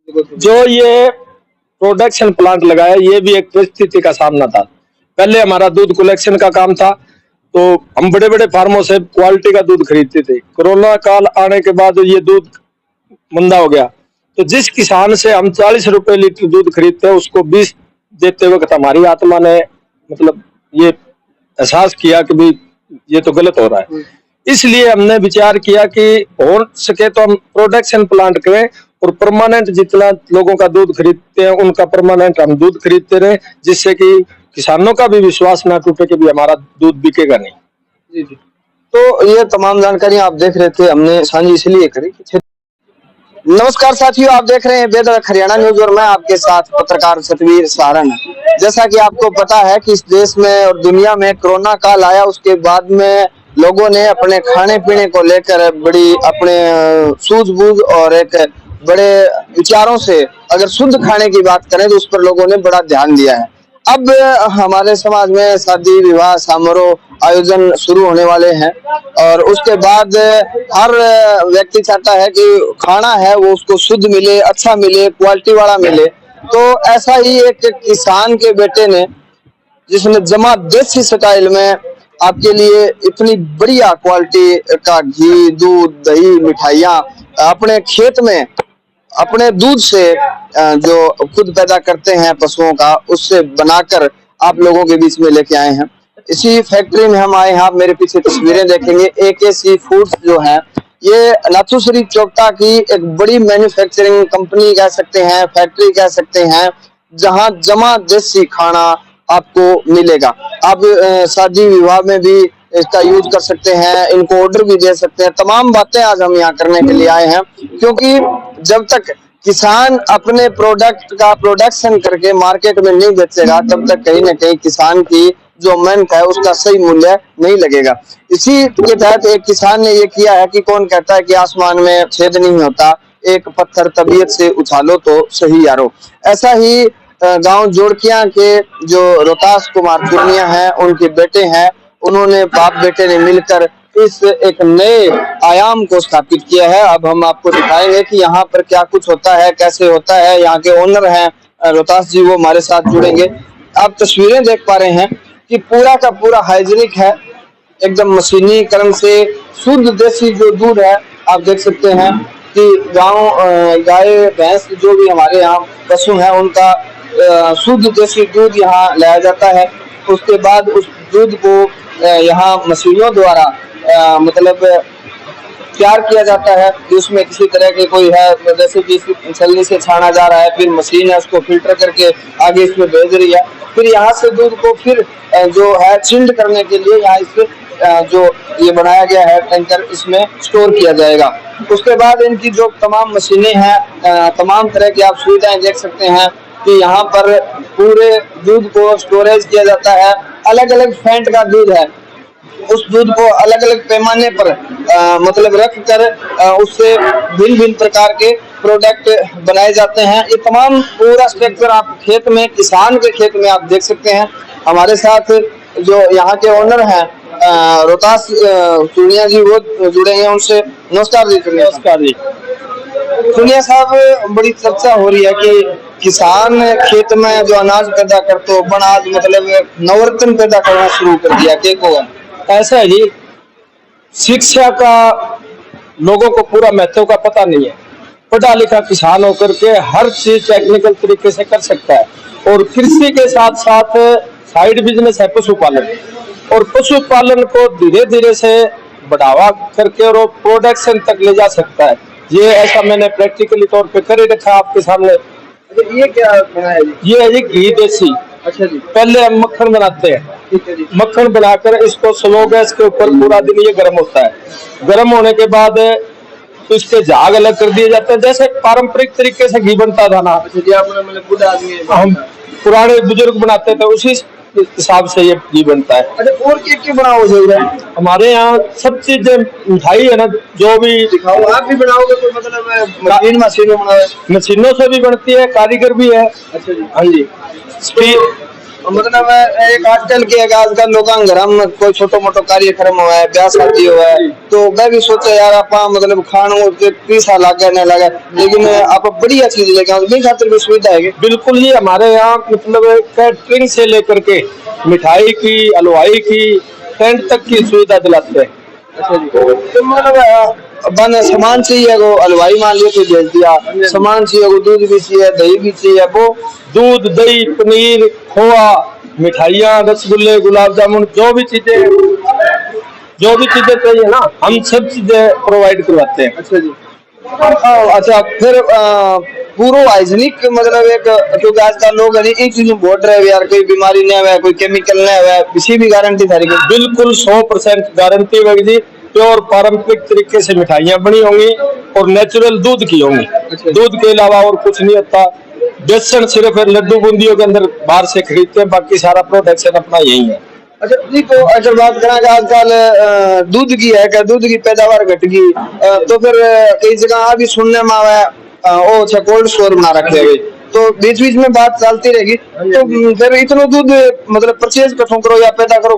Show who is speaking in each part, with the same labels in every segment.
Speaker 1: जो ये production plant लगाया, ये भी एक परिस्थिति का सामना था। पहले हमारा दूध कलेक्शन का काम था, तो हम बड़े बड़े फार्मों से क्वालिटी का दूध खरीदते थे। कोरोना काल आने के बाद ये दूध मंदा हो गया, तो जिस किसान से हम 40 रुपए लीटर दूध खरीदते हैं, उसको 20 देते वक्त हमारी आत्मा ने मतलब ये एहसास किया कि भाई ये तो गलत हो रहा है। इसलिए हमने विचार किया कि हो सके तो हम प्रोडक्शन प्लांट करें और परमानेंट जितना लोगों का दूध खरीदते हैं उनका परमानेंट हम दूध खरीदते रहे, जिससे कि किसानों का भी विश्वास ना टूटे कि भी हमारा दूध बिकेगा नहीं।
Speaker 2: जी जी। तो ये तमाम जानकारी आप देख रहे थे, हमने साझी इसलिए करी। नमस्कार साथियों, आप देख रहे हैं बेधड़क हरियाणा न्यूज और मैं आपके साथ पत्रकार सतवीर सहारण। जैसा कि आपको पता है कि इस देश में और दुनिया में कोरोना काल आया, उसके बाद में लोगों ने अपने खाने पीने को लेकर बड़ी अपने सूझबूझ और एक बड़े विचारों से अगर शुद्ध खाने की बात करें तो उस पर लोगों ने बड़ा ध्यान दिया है। अब हमारे समाज में शादी विवाह समारोह आयोजन शुरू होने वाले हैं और उसके बाद हर व्यक्ति चाहता है कि खाना है वो उसको शुद्ध मिले, अच्छा मिले, क्वालिटी वाला मिले। तो ऐसा ही एक किसान के बेटे ने, जिसने जमा देसी स्टाइल में आपके लिए इतनी बढ़िया क्वालिटी का घी, दूध, दही, मिठाइयाँ अपने खेत में अपने दूध से जो खुद पैदा करते हैं पशुओं का, उससे बनाकर आप लोगों के बीच में लेके आए हैं। इसी फैक्ट्री में हम आए हैं। आप मेरे पीछे तस्वीरें देखेंगे। AK सी फूड्स जो है, ये नाथुश्री चोपता की एक बड़ी मैन्युफैक्चरिंग कंपनी कह सकते हैं, फैक्ट्री कह सकते हैं, जहां जमा देसी खाना आपको मिलेगा। आप शादी विवाह में भी इसका यूज कर सकते हैं, इनको ऑर्डर भी दे सकते हैं। तमाम बातें आज हम यहाँ करने के लिए आए हैं, क्योंकि जब तक किसान अपने प्रोडक्ट का प्रोडक्शन करके मार्केट में नहीं बेचेगा, तब तक कहीं ना कहीं किसान की जो मेहनत है उसका सही मूल्य नहीं लगेगा। इसी के तहत एक किसान ने ये किया है कि कौन कहता है कि आसमान में छेद नहीं होता, एक पत्थर तबीयत से उछालो तो सही यारो। ऐसा ही गांव जोड़किया के जो रोहतास कुमार पूर्णिया है, उनके बेटे हैं, उन्होंने बाप बेटे ने मिलकर इस एक नए आयाम को स्थापित किया है। अब हम आपको दिखाएंगे कि यहाँ पर क्या कुछ होता है, कैसे होता है। यहाँ के ओनर हैं रोहतास जी, वो हमारे साथ जुड़ेंगे। आप तस्वीरें देख पा रहे हैं कि पूरा का पूरा हाइजीनिक है, एकदम मशीनीकरण से शुद्ध देसी जो दूध है आप देख सकते हैं कि गाय भैंस जो भी हमारे यहाँ पशु हैं उनका शुद्ध देसी दूध यहाँ लाया जाता है। उसके बाद उस दूध को यहाँ मशीनों द्वारा मतलब तैयार किया जाता है कि उसमें किसी तरह के कोई है, जैसे कि छलनी से छाना जा रहा है, फिर मशीन है उसको फिल्टर करके आगे इसमें भेज रही है। फिर यहाँ से दूध को फिर जो है चिल्ड करने के लिए यहाँ इससे जो ये बनाया गया है टैंकर, इसमें स्टोर किया जाएगा। उसके बाद इनकी जो तमाम मशीनें हैं, तमाम तरह की आप सुविधाएं देख सकते हैं कि यहाँ पर पूरे दूध को स्टोरेज किया जाता है। अलग अलग फैट का दूध है, उस दूध को अलग अलग पैमाने पर मतलब रख कर उससे भिन्न भिन्न प्रकार के प्रोडक्ट बनाए जाते हैं। ये तमाम पूरा स्ट्रक्चर आप खेत में, किसान के खेत में आप देख सकते हैं। हमारे साथ जो यहाँ के ओनर हैं रोहतास पूर्णिया जी, वो जुड़े हैं, उनसे नमस्कार जी।
Speaker 1: नमस्कार जी।
Speaker 2: पूर्णिया साहब, बड़ी चर्चा हो रही है कि किसान खेत में जो अनाज पैदा करते हो अनाज मतलब नवरत्न पैदा करना शुरू कर दिया, क्या को
Speaker 1: ऐसा है जी, शिक्षा का लोगों को पूरा महत्व का पता नहीं है। पढ़ा लिखा किसान होकर के हर चीज टेक्निकल तरीके से कर सकता है, और कृषि के साथ साथ साइड बिजनेस है पशुपालन, और पशुपालन को धीरे धीरे से बढ़ावा करके और प्रोडक्शन तक ले जा सकता है। ये ऐसा मैंने प्रैक्टिकली तौर पे कर रखा आपके सामने।
Speaker 2: ये क्या बनाया जी?
Speaker 1: ये है जी घी देसी।
Speaker 2: अच्छा जी।
Speaker 1: पहले हम मक्खन बनाते हैं,
Speaker 2: ठीक है जी।
Speaker 1: मक्खन बनाकर इसको स्लो गैस के ऊपर पूरा दिन ये गर्म होता है। गर्म होने के बाद इसके झाग अलग कर दिए जाते हैं, जैसे पारंपरिक तरीके से घी बनता था ना।
Speaker 2: अच्छा जी, आपने मतलब खुद आदमी
Speaker 1: हम पुराने बुजुर्ग बनाते थे, उसी हिसाब से ये घी बनता है।
Speaker 2: अच्छा, और क्या बनाओ जाएगा?
Speaker 1: हमारे यहाँ सब चीज मिठाई है ना, जो भी
Speaker 2: दिखाओ। आप भी बनाओगे तो मतलब मशीनों
Speaker 1: से भी बनती है, कारीगर भी है।
Speaker 2: अच्छा जी।
Speaker 1: हाँ जी।
Speaker 2: मतलब एक आजकल के आजकल लोग घर में कोई छोटो मोटो कार्यक्रम हुआ है, ब्याह शादी हुआ है, तो मैं भी सोचा यार आप मतलब खाने पैसा लगे न लगे, लेकिन आप बढ़िया चीज लेके आओ, मेरी खातिर भी सुविधा है।
Speaker 1: बिल्कुल जी, हमारे यहाँ मतलब कैटरिंग से लेकर के मिठाई की, हलवाई की, टेंट तक की सुविधा दिलाते हैं।
Speaker 2: तो मतलब बन सामान चाहिए वो हलवाई मान लिया तो भेज दिया, सामान चाहिए वो दूध भी चाहिए, दही भी चाहिए, वो
Speaker 1: दूध, दही, पनीर, खोआ, मिठाइयाँ, रसगुल्ले, गुलाब जामुन, जो भी चीजें चाहिए ना, हम सब चीजें प्रोवाइड करवाते हैं।
Speaker 2: अच्छा जी। अच्छा फिर पूरा हाइजीनिक मतलब एक, क्योंकि आजकल लोग एक चीज में बोल रहे हैं यार कोई बीमारी नहीं है, कोई केमिकल नहीं है, किसी भी गारंटी थारी
Speaker 1: बिल्कुल 100% गारंटी होगी जी। प्योर पारंपरिक तरीके से मिठाइयाँ बनी होंगी और नेचुरल दूध की होंगी। दूध के अलावा और कुछ नहीं होता। बेसन सिर्फ लड्डू बूंदियों के अंदर बाहर से खरीदते हैं, बाकी सारा प्रोडक्शन अपना यही है।
Speaker 2: अच्छा जी, तो अगर बात करें आजकल दूध की है क्या, दूध की पैदावार घट गई, तो फिर कई जगह अभी सुनने में आया वो अच्छा कोल्ड स्टोर बना रखे हैं, तो बीच बीच में बात चलती रहेगी, तो फिर इतना दूध मतलब परचेज करो करो या पैदा करो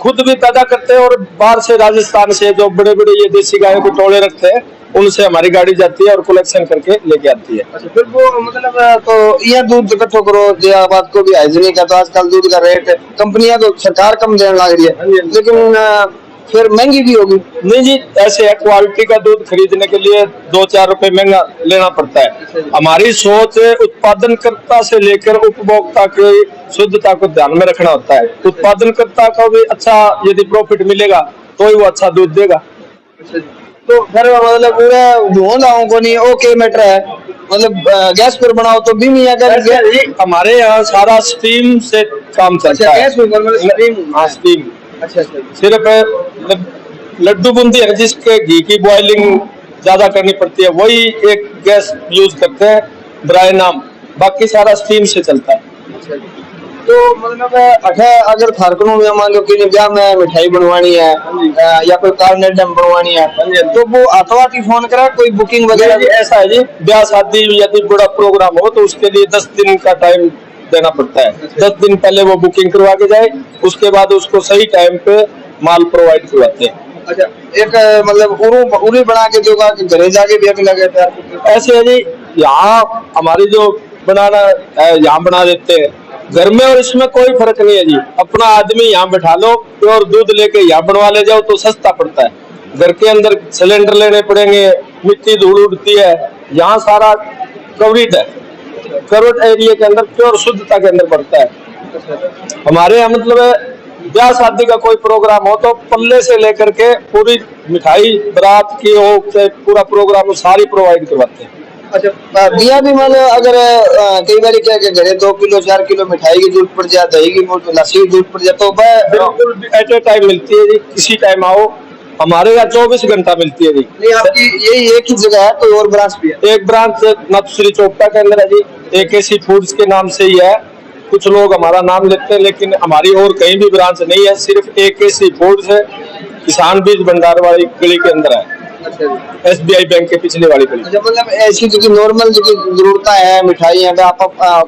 Speaker 1: खुद भी पैदा करते हैं और बाहर से राजस्थान से जो बड़े बड़े ये देसी गायों को टोले रखते हैं, उनसे हमारी गाड़ी जाती है और कलेक्शन करके लेके आती है।
Speaker 2: अच्छा, फिर वो मतलब तो ये दूध इकट्ठो करो जो बात को भी हाइजीनिक है, तो आजकल दूध का रेट कंपनियां तो सरकार कम देने लग रही है, लेकिन फिर महंगी भी होगी।
Speaker 1: नहीं जी, ऐसे है, क्वालिटी का दूध खरीदने के लिए 2-4 रुपए महंगा लेना पड़ता है। हमारी सोच उत्पादनकर्ता से लेकर उपभोक्ता की शुद्धता को ध्यान में रखना होता है। उत्पादनकर्ता को भी अच्छा यदि प्रॉफिट मिलेगा तो ही वो अच्छा दूध देगा।
Speaker 2: तो फिर मतलब पूरा धुआं को नहीं ओके मैटर है, मतलब गैस पर बनाओ तो भी नहीं अगर
Speaker 1: हमारे यहाँ सारा स्टीम से काम चलता है।
Speaker 2: गैस पर स्टीम?
Speaker 1: हाँ, स्टीम।
Speaker 2: अच्छा,
Speaker 1: सिर्फ लड्डू बूंदी है जिसके घी की बॉइलिंग ज्यादा करनी पड़ती है, वही एक गैस यूज करते हैं ड्राई नाम, बाकी सारा स्टीम से चलता है।
Speaker 2: तो मतलब अगर थारकनों में मान लो कि ब्याह में मिठाई बनवानी है या कोई कार्नेट बनवानी है, तो वो अथवा की फोन करा कोई बुकिंग वगैरह?
Speaker 1: ऐसा है जी, ब्याह शादी यदि बड़ा प्रोग्राम हो तो उसके लिए 10 दिन का टाइम देना पड़ता है। 10 दिन पहले वो बुकिंग करवा के जाए, उसके बाद उसको सही टाइम पे माल प्रोवाइड करवाते हैं।
Speaker 2: अच्छा, एक मतलब उरी बना के जो घरे जाके भी लगे थे
Speaker 1: ऐसे है जी, यहाँ हमारी जो बनाना है यहाँ बना देते हैं घर में, और इसमें कोई फर्क नहीं है जी। अपना आदमी यहाँ बैठा लो, प्योर दूध लेके यहाँ बनवा ले जाओ तो सस्ता पड़ता है। घर के अंदर सिलेंडर लेने पड़ेंगे, मिट्टी धूल उड़ती है, यहाँ सारा कवरेज है, कवरेज एरिया के अंदर प्योर शुद्धता के अंदर पड़ता है। हमारे यहाँ मतलब ब्याह शादी का कोई प्रोग्राम हो तो पल्ले से लेकर के पूरी मिठाई बारात की हो, पूरा प्रोग्राम सारी प्रोवाइड करवाते हैं।
Speaker 2: अच्छा, बिया भी मतलब अगर कई बार क्या घरे 2 किलो 4 किलो मिठाई की जरूरत पड़ जाए, दही की लस्सी की जरूरत पड़ जाए, तो
Speaker 1: बिल्कुल एट ए टाइम मिलती है जी, किसी टाइम आओ, हमारे यहाँ 24 घंटा मिलती है जी।
Speaker 2: नहीं, आपकी यही एक ही जगह है, कोई और ब्रांच भी है?
Speaker 1: एक ब्रांच नथुश्री चौपटा के अंदर है जी, AKC फूड्स के नाम से ही है। कुछ लोग हमारा नाम लेते हैं, लेकिन हमारी और कहीं भी ब्रांच नहीं है, सिर्फ AKC फूड्स है, किसान बीज भंडार वाली गली के अंदर है।
Speaker 2: अच्छा,
Speaker 1: SBI बैंक के पिछले वाली गली।
Speaker 2: अच्छा, मतलब ऐसी जो नॉर्मल जो जरूरत है मिठाई है, आप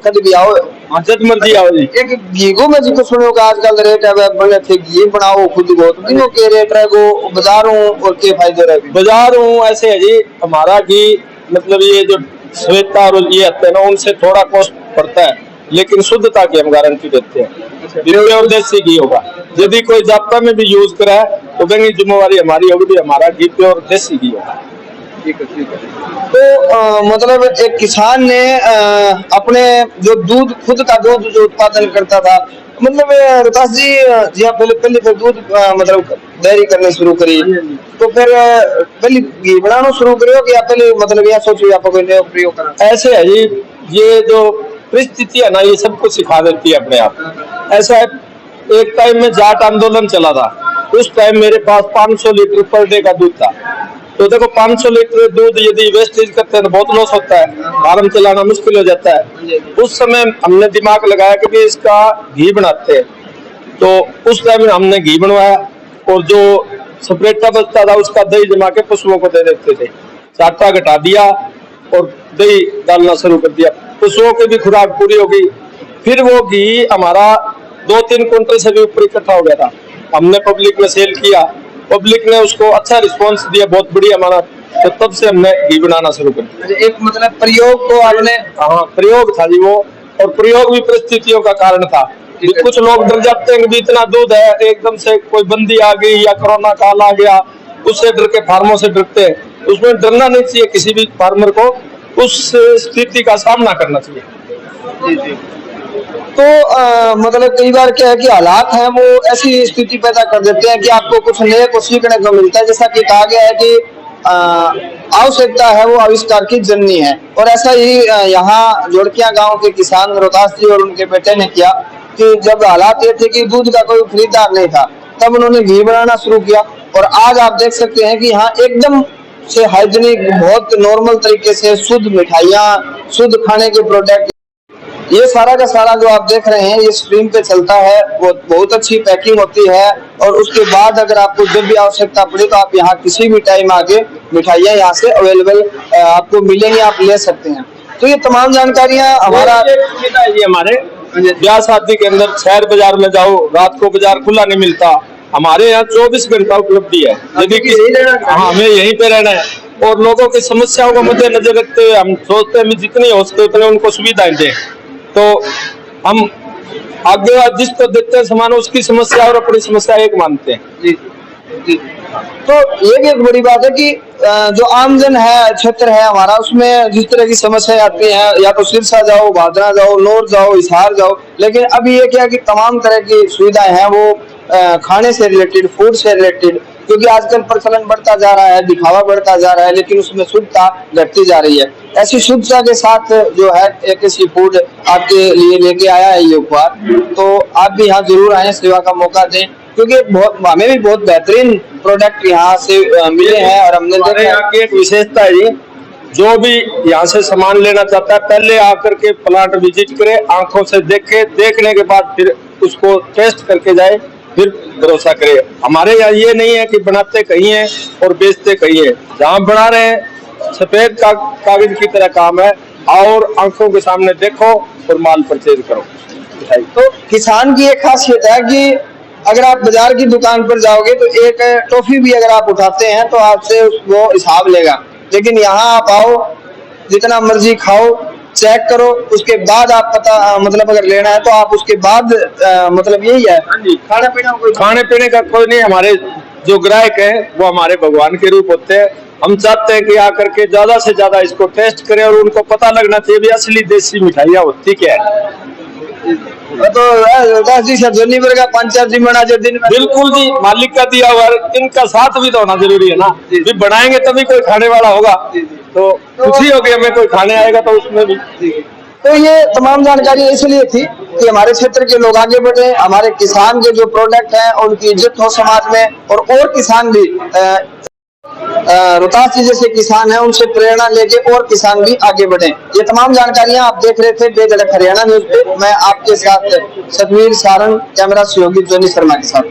Speaker 2: कभी भी आओ,
Speaker 1: जब मर्जी आओ जी।
Speaker 2: एक घी में जिसको सुनो का आजकल रेट है, बड़े थे घी बनाओ खुद को, तो तीनों के रेट है वो बाजारों और के फायदे रहे?
Speaker 1: बाजार हूँ ऐसे है जी, हमारा घी मतलब ये जो श्वेता और ये आते हैं ना, उनसे थोड़ा कॉस्ट पड़ता है, लेकिन शुद्धता की हम गारंटी देते हैं। प्योर देसी घी होगा, यदि कोई जाप्ता में भी यूज करा है तो कहेंगे जिम्मेवारी हमारी होगी, हमारा घी प्योर देसी घी होगा।
Speaker 2: ठीक है। तो मतलब एक किसान ने अपने जो दूध खुद का दूध जो उत्पादन करता था, मतलब रोहतास जी आप पहले फिर दूध मतलब डेयरी करने शुरू करी, तो फिर पहले घी बनाना शुरू करो कि आप पहले मतलब यह सोचो आप कोई नया प्रयोग करा?
Speaker 1: ऐसे है जी, ये जो परिस्थिति है ना, ये सब कुछ सिखा देती है अपने आप। ऐसा है, एक टाइम में जाट आंदोलन चला था, उस टाइम मेरे पास 500 लीटर पर डे का दूध था। तो देखो 500 लीटर दूध यदि वेस्टेज करते हैं तो बहुत लॉस होता है, फार्म चलाना मुश्किल हो जाता है। उस समय हमने दिमाग लगाया कि भी इसका घी बनाते हैं, तो उस टाइम हमने घी बनवाया और जो स्प्रेटा बचता था उसका दही जमा के पशुओं को दे देते थे। चाटा घटा दिया और दही डालना शुरू कर दिया, पशुओं की भी खुराक पूरी हो गई, फिर वो घी हमारा 2-3 कुंटल से भी ऊपर इकट्ठा हो गया था। हमने पब्लिक में सेल किया, पब्लिक ने उसको अच्छा रिस्पांस दिया, बहुत बढ़िया हमारा। तो तब से हमने घी बनाना शुरू कर दिया।
Speaker 2: एक मतलब प्रयोग को आपने,
Speaker 1: हाँ प्रयोग था जी वो, और प्रयोग भी परिस्थितियों का कारण था। कुछ लोग डर जाते हैं कि भी इतना दूध है, एकदम से कोई बंदी आ गई या कोरोना काल आ गया, उससे डर के फार्मों से डरते हैं। उसमें डरना नहीं चाहिए, किसी भी फार्मर को उस स्थिति का सामना करना चाहिए।
Speaker 2: तो मतलब कई बार क्या है कि हालात हैं वो ऐसी स्थिति पैदा कर देते हैं कि आपको कुछ नए को सीखने को मिलता है। जैसा कि कहा गया है कि आवश्यकता है वो आविष्कार की जननी है, और ऐसा ही यहाँ जोड़किया गांव के किसान रोहतास जी और उनके बेटे ने किया कि जब हालात ये थे कि दूध का कोई खरीदार नहीं था, तब उन्होंने घी बनाना शुरू किया। और आज आप देख सकते हैं कि यहाँ एकदम से हाइजीनिक, बहुत नॉर्मल तरीके से शुद्ध मिठाइयाँ, शुद्ध खाने के प्रोडक्ट, ये सारा का सारा जो आप देख रहे हैं ये स्ट्रीम पे चलता है। वो बहुत अच्छी पैकिंग होती है, और उसके बाद अगर आपको जब भी आवश्यकता पड़े तो आप यहाँ किसी भी टाइम आके मिठाइयाँ यहाँ से अवेलेबल आपको मिलेंगी, आप ले सकते हैं। तो ये तमाम जानकारियाँ हमारा
Speaker 1: ये हमारे ब्याह शादी के अंदर शहर बाजार में जाओ, रात को बाजार खुला नहीं मिलता, हमारे यहाँ 24 घंटा उपलब्धि है। यदि हमें यहीं पे रहना है, और लोगों की समस्याओं को मद्देनजर रखते हुए हम सोचते हैं जितनी हो सके उतने उनको सुविधाएं दें। तो हम आगे जिसको देते हैं सामान, उसकी समस्या और अपनी समस्या एक मानते हैं।
Speaker 2: जी जी। तो ये भी एक बड़ी बात है कि जो आमजन है, क्षेत्र है हमारा, उसमें जिस तरह की समस्याएं आती हैं, या तो सिरसा जाओ, भादरा जाओ, नौर जाओ, हिसार जाओ, लेकिन अभी ये क्या कि तमाम तरह की सुविधाएं हैं वो खाने से रिलेटेड, फूड से रिलेटेड, क्योंकि आजकल प्रचलन बढ़ता जा रहा है, दिखावा बढ़ता जा रहा है, लेकिन उसमें शुद्धता घटती जा रही है। ऐसी शुद्धता के साथ जो है एक सी फूड आपके लिए लेके आया है ये उपहार। तो आप भी यहाँ जरूर आए, सेवा का मौका दें, क्योंकि हमें भी बहुत बेहतरीन प्रोडक्ट यहाँ से मिले हैं। और हमने
Speaker 1: देखा कि एक विशेषता है जी, जो भी यहाँ से सामान लेना चाहता है पहले आकर के प्लांट विजिट करे, आंखों से देखे, देखने के बाद फिर उसको टेस्ट करके जाए, फिर भरोसा करे। हमारे यहाँ ये नहीं है कि बनाते कहीं है और बेचते कहीं है। जहाँ बना रहे हैं सफेद कागज की तरह काम है, और आंखों के सामने देखो और माल परचेज करो।
Speaker 2: तो किसान की एक खासियत है कि अगर आप बाजार की दुकान पर जाओगे तो एक टॉफी भी अगर आप उठाते हैं तो आपसे वो हिसाब लेगा, लेकिन यहाँ आप आओ, जितना मर्जी खाओ, चेक करो, उसके बाद आप पता मतलब अगर लेना है तो आप उसके बाद मतलब यही है।
Speaker 1: खाने पीने का कोई नहीं, हमारे जो ग्राहक है वो हमारे भगवान के रूप होते हैं। हम चाहते हैं कि आकर के ज्यादा से ज्यादा इसको टेस्ट करें, और उनको पता लगना चाहिए भी असली देसी मिठाइयाँ होती क्या है।
Speaker 2: तो का 5-4 दिन बना जो दिन में,
Speaker 1: बिल्कुल जी, मालिक का दिया हुआ, इनका साथ भी तो होना जरूरी है ना। भी बनाएंगे तभी कोई खाने वाला होगा, तो खुशी होगी हमें, कोई खाने आएगा तो उसमें भी।
Speaker 2: तो ये तमाम जानकारी इसलिए थी कि हमारे क्षेत्र के लोग आगे बढ़े, हमारे किसान के जो प्रोडक्ट हैं उनकी इज्जत हो समाज में, और किसान भी रोहतास जी जैसे किसान हैं उनसे प्रेरणा लेके और किसान भी आगे बढ़े। ये तमाम जानकारियां आप देख रहे थे बेधड़क हरियाणा न्यूज पे। मैं आपके साथ सतवीर सारंग, कैमरा सहयोगी जोनी शर्मा के साथ।